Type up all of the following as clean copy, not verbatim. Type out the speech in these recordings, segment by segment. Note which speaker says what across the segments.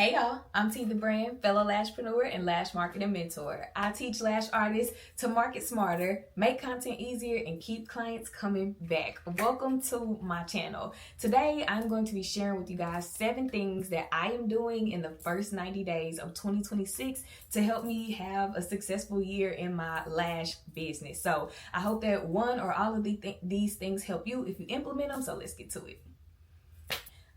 Speaker 1: Hey y'all, I'm T the Brand, fellow lashpreneur and lash marketing mentor. I teach lash artists to market smarter, make content easier, and keep clients coming back. Welcome to my channel. Today, I'm going to be sharing with you guys 7 things that I am doing in the first 90 days of 2026 to help me have a successful year in my lash business. So I hope that one or all of these things help you if you implement them. So let's get to it.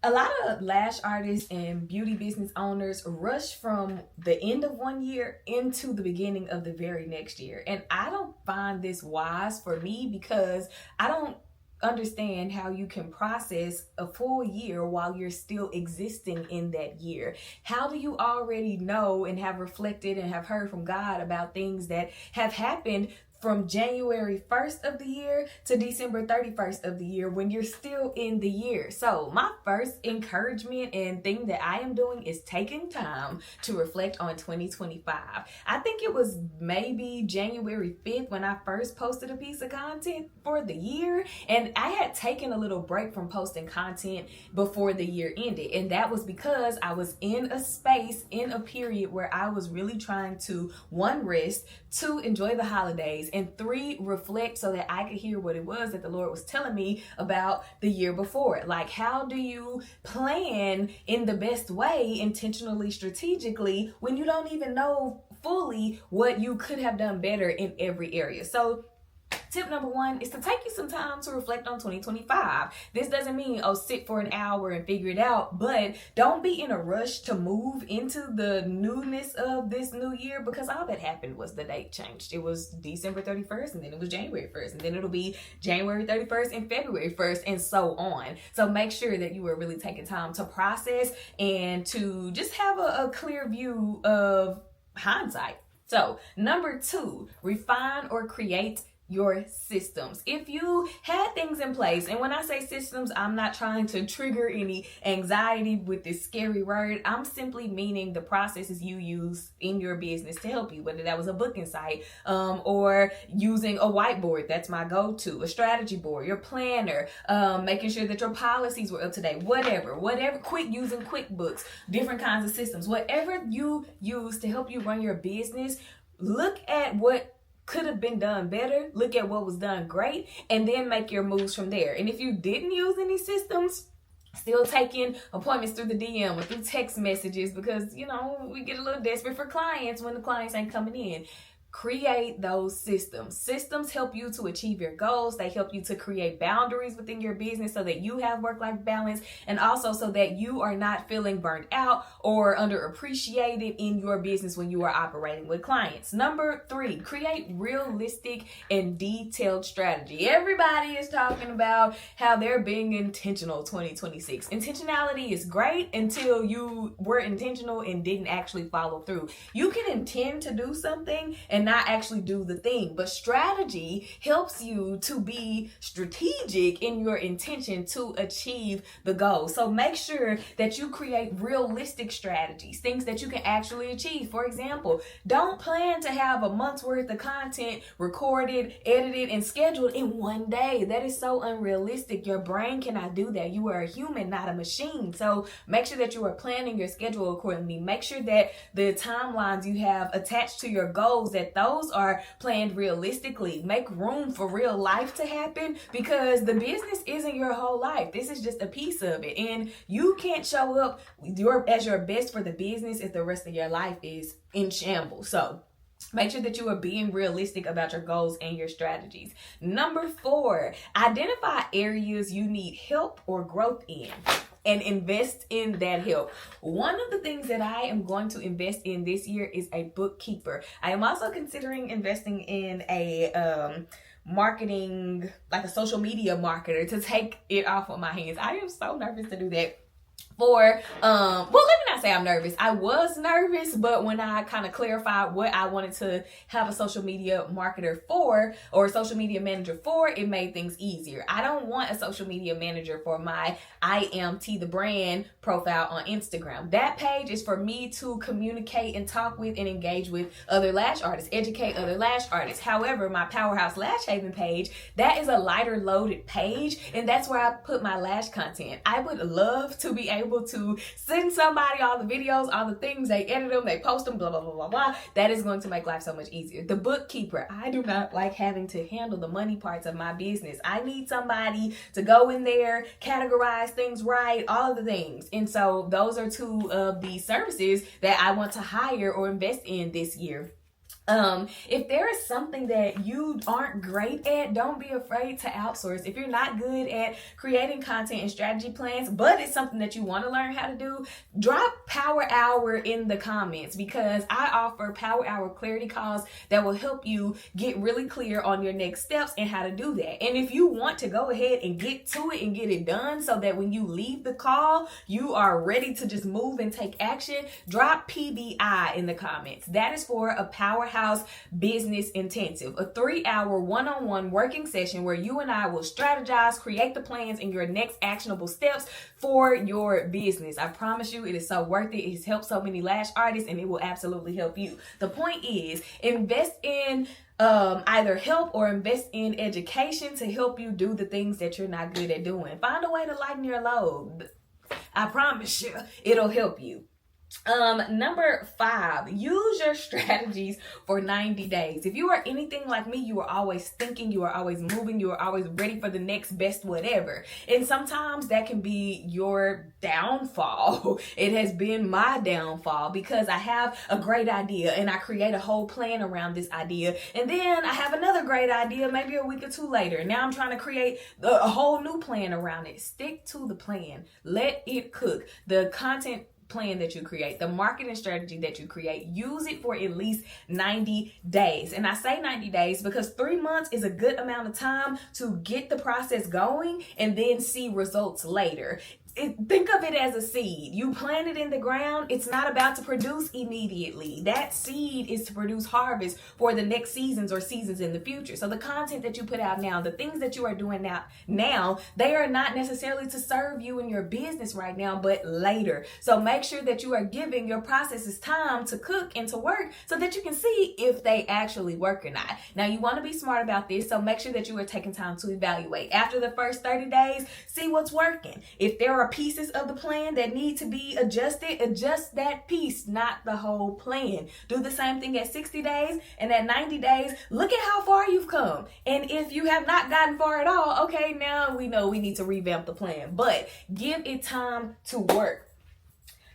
Speaker 1: A lot of lash artists and beauty business owners rush from the end of one year into the beginning of the very next year. And I don't find this wise for me because I don't understand how you can process a full year while you're still existing in that year. How do you already know and have reflected and have heard from God about things that have happened from January 1st of the year to December 31st of the year when you're still in the year? So my first encouragement and thing that I am doing is taking time to reflect on 2025. I think it was maybe January 5th when I first posted a piece of content for the year, and I had taken a little break from posting content before the year ended, and that was because I was in a space, in a period where I was really trying to, 1, rest, 2, enjoy the holidays, and 3, reflect so that I could hear what it was that the Lord was telling me about the year before. Like, how do you plan in the best way, intentionally, strategically, when you don't even know fully what you could have done better in every area? So tip number 1 is to take you some time to reflect on 2025. This doesn't mean, sit for an hour and figure it out, but don't be in a rush to move into the newness of this new year, because all that happened was the date changed. It was December 31st and then it was January 1st and then it'll be January 31st and February 1st and so on. So make sure that you are really taking time to process and to just have a clear view of hindsight. So number 2, refine or create your systems. If you had things in place, and when I say systems, I'm not trying to trigger any anxiety with this scary word. I'm simply meaning the processes you use in your business to help you, whether that was a booking site or using a whiteboard. That's my go-to, a strategy board, your planner, making sure that your policies were up to date, whatever, using QuickBooks, different kinds of systems, whatever you use to help you run your business. Look at what could have been done better, look at what was done great, and then make your moves from there. And if you didn't use any systems, still taking appointments through the DM or through text messages, because we get a little desperate for clients when the clients ain't coming in. Create those systems. Systems help you to achieve your goals. They help you to create boundaries within your business so that you have work-life balance, and also so that you are not feeling burnt out or underappreciated in your business when you are operating with clients. Number 3, create realistic and detailed strategy. Everybody is talking about how they're being intentional 2026. Intentionality is great until you were intentional and didn't actually follow through. You can intend to do something and not actually do the thing. But strategy helps you to be strategic in your intention to achieve the goal. So make sure that you create realistic strategies, things that you can actually achieve. For example, don't plan to have a month's worth of content recorded, edited, and scheduled in one day. That is so unrealistic. Your brain cannot do that. You are a human, not a machine. So make sure that you are planning your schedule accordingly. Make sure that the timelines you have attached to your goals, that those are planned realistically. Make room for real life to happen, because the business isn't your whole life. This is just a piece of it, and you can't show up as your best for the business if the rest of your life is in shambles. So make sure that you are being realistic about your goals and your strategies. Number 4, identify areas you need help or growth in and invest in that help. One of the things that I am going to invest in this year is a bookkeeper. I am also considering investing in a marketing, like a social media marketer, to take it off of my hands. I am so nervous to do that. Let me not say I'm nervous. I was nervous, but when I kind of clarified what I wanted to have a social media marketer for, or a social media manager for, it made things easier. I don't want a social media manager for my I am T the Brand profile on Instagram. That page is for me to communicate and talk with and engage with other lash artists, educate other lash artists. However, my Powerhouse Lash Haven page, that is a lighter loaded page, and that's where I put my lash content. I would love to be be able to send somebody all the videos, all the things, they edit them, they post them, blah, blah, blah, blah, blah. That is going to make life so much easier. The bookkeeper, I do not like having to handle the money parts of my business. I need somebody to go in there, categorize things right, all of the things. And so those are two of the services that I want to hire or invest in this year. If there is something that you aren't great at, don't be afraid to outsource. If you're not good at creating content and strategy plans, but it's something that you want to learn how to do, drop Power Hour in the comments, because I offer Power Hour clarity calls that will help you get really clear on your next steps and how to do that. And if you want to go ahead and get to it and get it done so that when you leave the call, you are ready to just move and take action, drop PBI in the comments. That is for a Powerhouse Business Intensive, a 3-hour one-on-one working session where you and I will strategize, create the plans, and your next actionable steps for your business. I promise you, it is so worth it. It has helped so many lash artists, and it will absolutely help you. The point is, invest in either help or invest in education to help you do the things that you're not good at doing. Find a way to lighten your load. I promise you, it'll help you. Number 5, use your strategies for 90 days. If you are anything like me, you are always thinking, you are always moving, you are always ready for the next best whatever. And sometimes that can be your downfall. It has been my downfall because I have a great idea and I create a whole plan around this idea. And then I have another great idea maybe a week or two later. Now I'm trying to create a whole new plan around it. Stick to the plan. Let it cook. The content plan that you create, the marketing strategy that you create, use it for at least 90 days. And I say 90 days because 3 months is a good amount of time to get the process going and then see results later. Think of it as a seed. You plant it in the ground. It's not about to produce immediately. That seed is to produce harvest for the next seasons or seasons in the future. So the content that you put out now, the things that you are doing now, they are not necessarily to serve you in your business right now, but later. So make sure that you are giving your processes time to cook and to work so that you can see if they actually work or not. Now you want to be smart about this, so make sure that you are taking time to evaluate. After the first 30 days, see what's working. If there are pieces of the plan that need to be adjusted, adjust that piece, not the whole plan. Do the same thing at 60 days, and at 90 days, look at how far you've come. And if you have not gotten far at all, okay, now we know we need to revamp the plan, but give it time to work.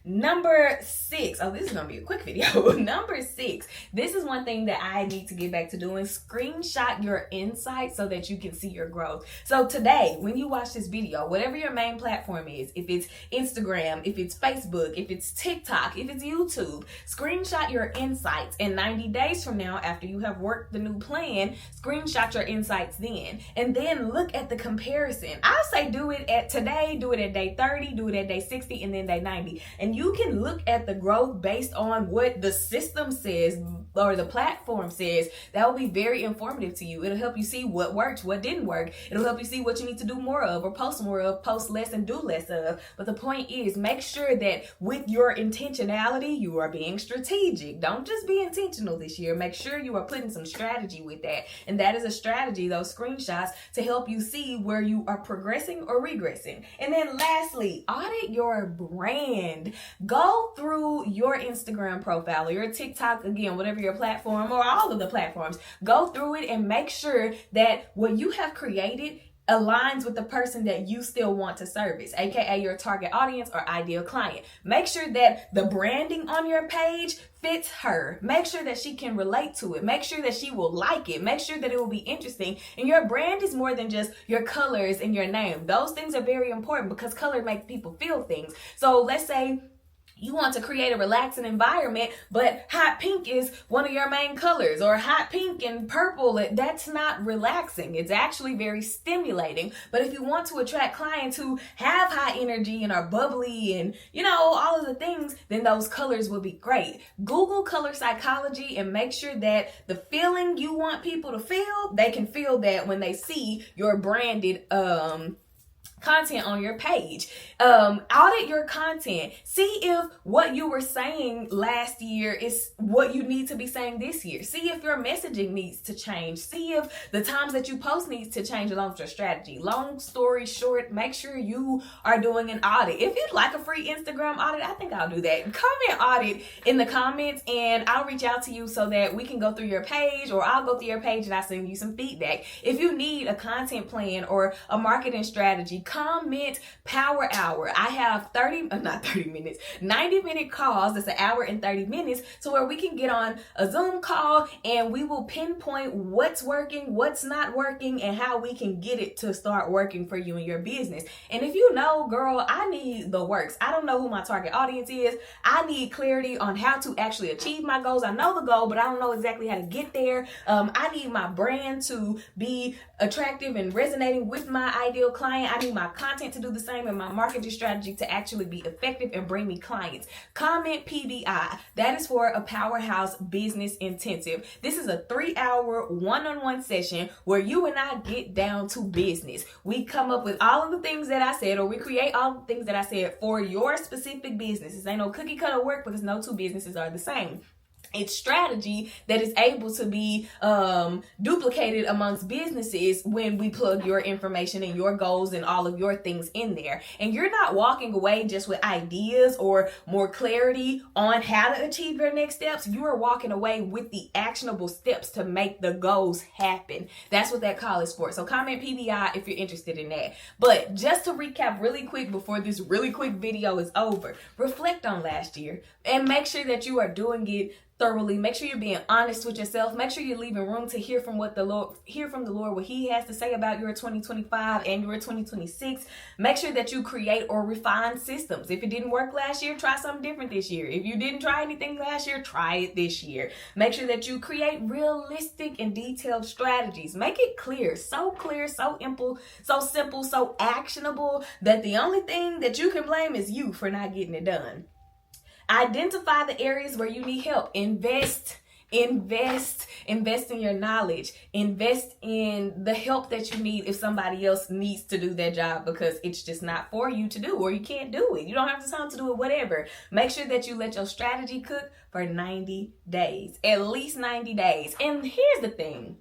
Speaker 1: Number 6. Oh, this is going to be a quick video. Number 6. This is one thing that I need to get back to doing. Screenshot your insights so that you can see your growth. So today, when you watch this video, whatever your main platform is, if it's Instagram, if it's Facebook, if it's TikTok, if it's YouTube, screenshot your insights. And 90 days from now, after you have worked the new plan, screenshot your insights then. And then look at the comparison. I say do it at today, do it at day 30, do it at day 60, and then day 90. And you can look at the growth based on what the system says or the platform says. That will be very informative to you. It'll help you see what worked, what didn't work. It'll help you see what you need to do more of or post more of, post less and do less of. But the point is, make sure that with your intentionality, you are being strategic. Don't just be intentional this year. Make sure you are putting some strategy with that. And that is a strategy, those screenshots, to help you see where you are progressing or regressing. And then lastly, audit your brand. Go through your Instagram profile or your TikTok, again, whatever your platform or all of the platforms. Go through it and make sure that what you have created aligns with the person that you still want to service, aka your target audience or ideal client. Make sure that the branding on your page fits her. Make sure that she can relate to it. Make sure that she will like it. Make sure that it will be interesting. And your brand is more than just your colors and your name. Those things are very important because color makes people feel things. So let's say you want to create a relaxing environment, but hot pink is one of your main colors, or hot pink and purple, that's not relaxing. It's actually very stimulating. But if you want to attract clients who have high energy and are bubbly and, all of the things, then those colors will be great. Google color psychology and make sure that the feeling you want people to feel, they can feel that when they see your branded content on your page. Audit your content. See if what you were saying last year is what you need to be saying this year. See if your messaging needs to change. See if the times that you post needs to change along with your strategy. Long story short, make sure you are doing an audit. If you'd like a free Instagram audit, I think I'll do that. Comment audit in the comments and I'll reach out to you so that we can go through your page, or I'll go through your page and I'll send you some feedback. If you need a content plan or a marketing strategy, comment Power Hour. I have 90-minute calls. That's an hour and 30 minutes, to where we can get on a Zoom call and we will pinpoint what's working, what's not working, and how we can get it to start working for you and your business. And if you know, girl, I need the works. I don't know who my target audience is. I need clarity on how to actually achieve my goals. I know the goal, but I don't know exactly how to get there. I need my brand to be attractive and resonating with my ideal client. I need my content to do the same and my marketing strategy to actually be effective and bring me clients. Comment PBI. That is for a Powerhouse Business Intensive. This is a 3-hour one-on-one session where you and I get down to business. We come up with all of the things that I said, or we create all the things that I said for your specific business. This ain't no cookie cutter work, because no two businesses are the same. It's strategy that is able to be duplicated amongst businesses when we plug your information and your goals and all of your things in there. And you're not walking away just with ideas or more clarity on how to achieve your next steps. You are walking away with the actionable steps to make the goals happen. That's what that call is for. So comment PBI if you're interested in that. But just to recap really quick before this really quick video is over, reflect on last year and make sure that you are doing it thoroughly. Make sure you're being honest with yourself. Make sure you're leaving room to hear from the Lord, what He has to say about your 2025 and your 2026. Make sure that you create or refine systems. If it didn't work last year, try something different this year. If you didn't try anything last year, try it this year. Make sure that you create realistic and detailed strategies. Make it clear, so simple, so actionable that the only thing that you can blame is you for not getting it done. Identify the areas where you need help. Invest in your knowledge. Invest in the help that you need if somebody else needs to do their job because it's just not for you to do, or you can't do it. You don't have the time to do it, whatever. Make sure that you let your strategy cook for 90 days, at least 90 days. And here's the thing.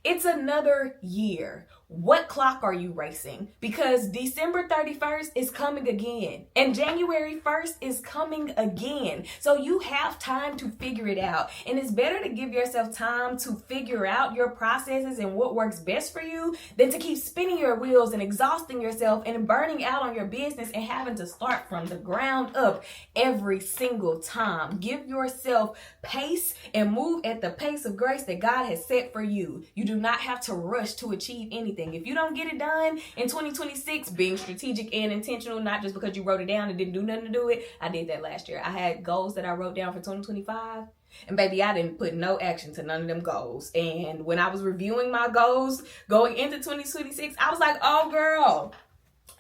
Speaker 1: It's another year. What clock are you racing? Because December 31st is coming again, and January 1st is coming again. So you have time to figure it out. And it's better to give yourself time to figure out your processes and what works best for you than to keep spinning your wheels and exhausting yourself and burning out on your business and having to start from the ground up every single time. Give yourself pace and move at the pace of grace that God has set for you. You do not have to rush to achieve anything. If you don't get it done in 2026, being strategic and intentional, not just because you wrote it down and didn't do nothing to do it. I did that last year. I had goals that I wrote down for 2025. And baby, I didn't put no action to none of them goals. And when I was reviewing my goals going into 2026, I was like, oh girl,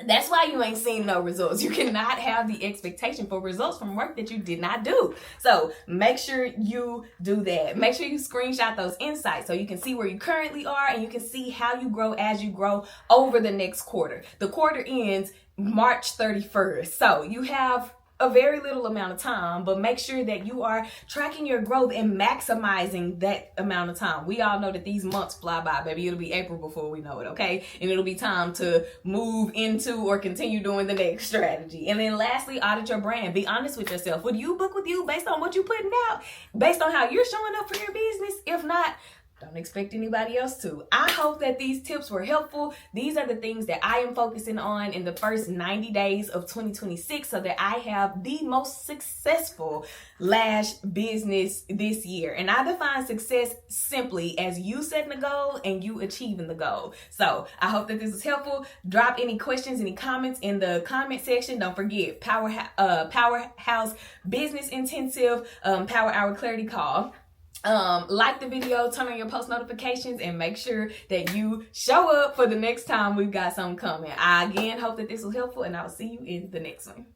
Speaker 1: that's why you ain't seen no results. You cannot have the expectation for results from work that you did not do. So make sure you do that. Make sure you screenshot those insights so you can see where you currently are and you can see how you grow as you grow over the next quarter. The quarter ends March 31st. So you have a very little amount of time, but make sure that you are tracking your growth and maximizing that amount of time. We all know that these months fly by, baby. It'll be April before we know it, okay? And it'll be time to move into or continue doing the next strategy. And then lastly, audit your brand. Be honest with yourself. Would you book with you based on what you're putting out? Based on how you're showing up for your business? If not, don't expect anybody else to. I hope that these tips were helpful. These are the things that I am focusing on in the first 90 days of 2026 so that I have the most successful Lash business this year. And I define success simply as you setting the goal and you achieving the goal. So I hope that this was helpful. Drop any questions, any comments in the comment section. Don't forget Powerhouse Business Intensive, Power Hour Clarity Call. Like the video, turn on your post notifications, and make sure that you show up for the next time we've got something coming. I again hope that this was helpful, and I will see you in the next one.